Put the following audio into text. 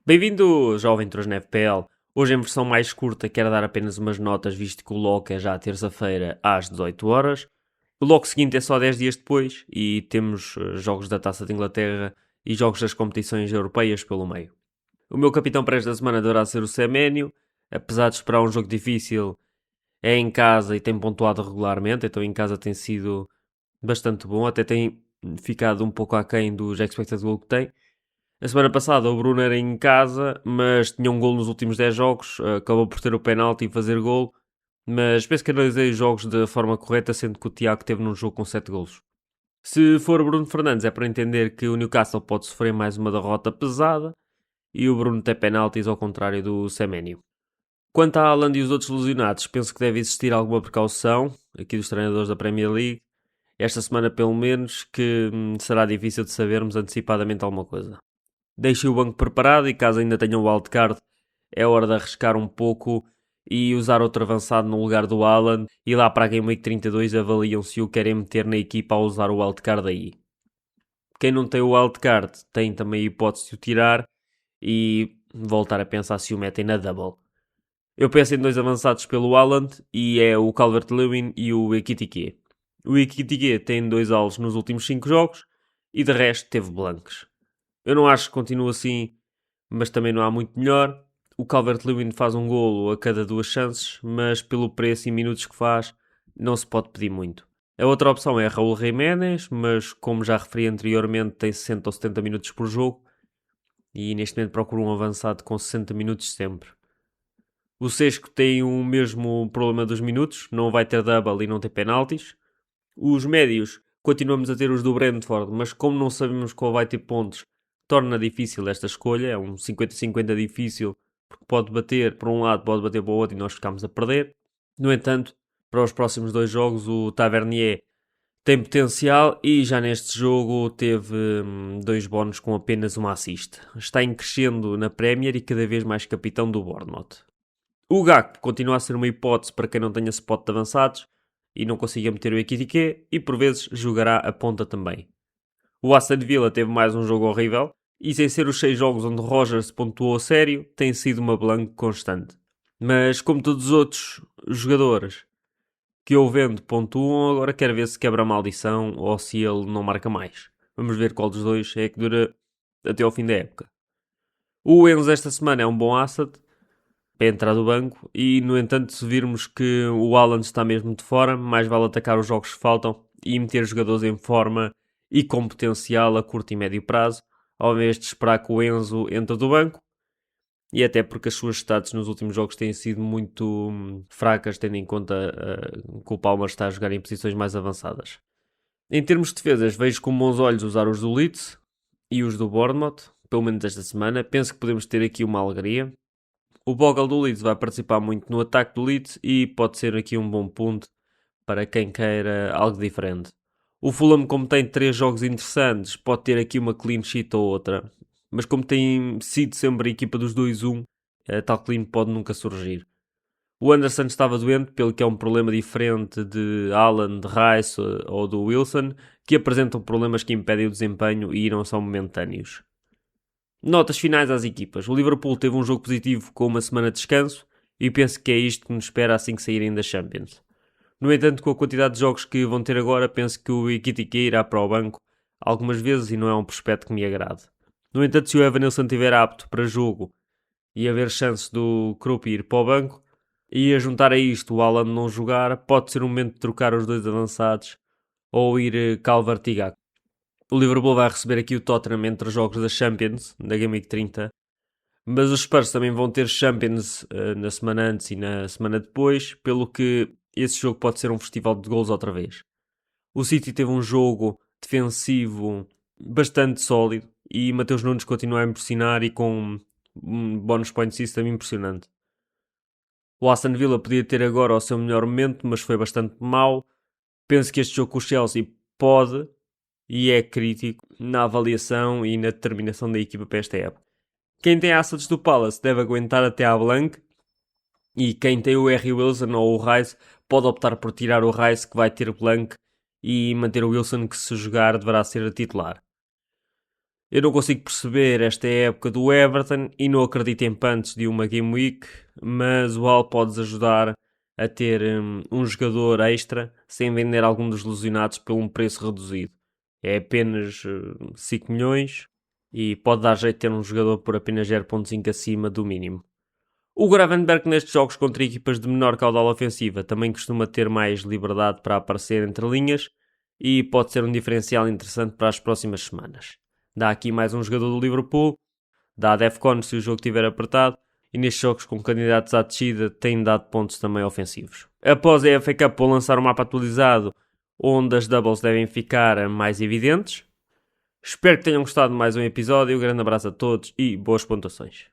Bem-vindo, jovem Trojas na FPL. Hoje em versão mais curta quero dar apenas umas notas, visto que o lock é já terça-feira às 18 horas. O lock seguinte é só 10 dias depois e temos jogos da Taça de Inglaterra e jogos das competições europeias pelo meio. O meu capitão para esta semana deverá ser o Seménio. Apesar de esperar um jogo difícil, é em casa e tem pontuado regularmente, então em casa tem sido bastante bom, até tem ficado um pouco aquém dos expected goal que tem. A semana passada o Bruno era em casa, mas tinha um gol nos últimos 10 jogos, acabou por ter o penalti e fazer gol, mas penso que analisei os jogos da forma correta, sendo que o Tiago teve num jogo com 7 golos. Se for o Bruno Fernandes é para entender que o Newcastle pode sofrer mais uma derrota pesada e o Bruno tem penaltis ao contrário do Semenyo. Quanto a Haaland e os outros lesionados, penso que deve existir alguma precaução aqui dos treinadores da Premier League. Esta semana pelo menos que será difícil de sabermos antecipadamente alguma coisa. Deixem o banco preparado e caso ainda tenham o wildcard, é hora de arriscar um pouco e usar outro avançado no lugar do Haaland e lá para a Game Week 32 avaliam se o querem meter na equipa ao usar o wildcard aí. Quem não tem o wildcard tem também a hipótese de o tirar e voltar a pensar se o metem na double. Eu penso em dois avançados pelo Haaland e é o Calvert-Lewin e o Ekitike. O Ekitike tem 2 alvos nos últimos 5 jogos e de resto teve blancos. Eu não acho que continue assim, mas também não há muito melhor. O Calvert-Lewin faz um golo a cada 2 chances, mas pelo preço e minutos que faz, não se pode pedir muito. A outra opção é Raul Jiménez, mas como já referi anteriormente, tem 60 ou 70 minutos por jogo e neste momento procuro um avançado com 60 minutos sempre. O Sesco tem o mesmo problema dos minutos, não vai ter double e não tem penaltis. Os médios, continuamos a ter os do Brentford, mas como não sabemos qual vai ter pontos, torna difícil esta escolha. É um 50-50 difícil, porque pode bater para um lado, pode bater para o outro e nós ficamos a perder. No entanto, para os próximos 2 jogos, o Tavernier tem potencial e já neste jogo teve 2 bónus com apenas uma assist. Está em crescendo na Premier e cada vez mais capitão do Bournemouth. O Gakpo continua a ser uma hipótese para quem não tenha spot de avançados e não consiga meter o Ekitike e por vezes jogará a ponta também. O Aston Villa teve mais um jogo horrível e sem ser os 6 jogos onde Rogers pontuou a sério, tem sido uma blanca constante. Mas como todos os outros jogadores que eu vendo pontuam, agora quero ver se quebra a maldição ou se ele não marca mais. Vamos ver qual dos dois é que dura até ao fim da época. O Enzo esta semana é um bom asset para entrar do banco e, no entanto, se virmos que o Haaland está mesmo de fora, mais vale atacar os jogos que faltam e meter jogadores em forma e com potencial a curto e médio prazo, ao invés de esperar que o Enzo entre do banco, e até porque as suas stats nos últimos jogos têm sido muito fracas, tendo em conta que o Palmer está a jogar em posições mais avançadas. Em termos de defesas, vejo com bons olhos usar os do Leeds e os do Bournemouth, pelo menos esta semana. Penso que podemos ter aqui uma alegria. O Bogle do Leeds vai participar muito no ataque do Leeds e pode ser aqui um bom ponto para quem queira algo diferente. O Fulham, como tem 3 jogos interessantes, pode ter aqui uma clean sheet ou outra. Mas como tem sido sempre a equipa dos 2-1, tal clean pode nunca surgir. O Anderson estava doente, pelo que é um problema diferente de Allen, de Rice ou do Wilson, que apresentam problemas que impedem o desempenho e não são momentâneos. Notas finais às equipas. O Liverpool teve um jogo positivo com uma semana de descanso e penso que é isto que nos espera assim que saírem da Champions. No entanto, com a quantidade de jogos que vão ter agora, penso que o Ekitike irá para o banco algumas vezes e não é um prospecto que me agrade. No entanto, se o Evanilson estiver apto para jogo e haver chance do Krupp ir para o banco, e a juntar a isto o Haaland não jogar, pode ser o momento de trocar os dois avançados ou ir Calvert e Gakpo. O Liverpool vai receber aqui o Tottenham entre os jogos da Champions, da Game Week 30. Mas os Spurs também vão ter Champions na semana antes e na semana depois, pelo que esse jogo pode ser um festival de gols outra vez. O City teve um jogo defensivo bastante sólido e Mateus Nunes continua a impressionar e com um bonus point system impressionante. O Aston Villa podia ter agora o seu melhor momento, mas foi bastante mau. Penso que este jogo com o Chelsea pode e é crítico na avaliação e na determinação da equipa para esta época. Quem tem assets do Palace deve aguentar até à Blanc e quem tem o R. Wilson ou o Rice pode optar por tirar o Rice que vai ter Blanc e manter o Wilson que se jogar deverá ser a titular. Eu não consigo perceber esta época do Everton e não acredito em punts de uma Game Week, mas o Al pode ajudar a ter um jogador extra sem vender algum dos lesionados por um preço reduzido. É apenas 5 milhões e pode dar jeito de ter um jogador por apenas 0.5 acima do mínimo. O Gravenberch nestes jogos contra equipas de menor caudal ofensiva também costuma ter mais liberdade para aparecer entre linhas e pode ser um diferencial interessante para as próximas semanas. Dá aqui mais um jogador do Liverpool, dá a Defcon se o jogo estiver apertado e nestes jogos com candidatos à descida tem dado pontos também ofensivos. Após a FA Cup vou lançar um mapa atualizado onde as doubles devem ficar mais evidentes. Espero que tenham gostado de mais um episódio, grande abraço a todos e boas pontuações.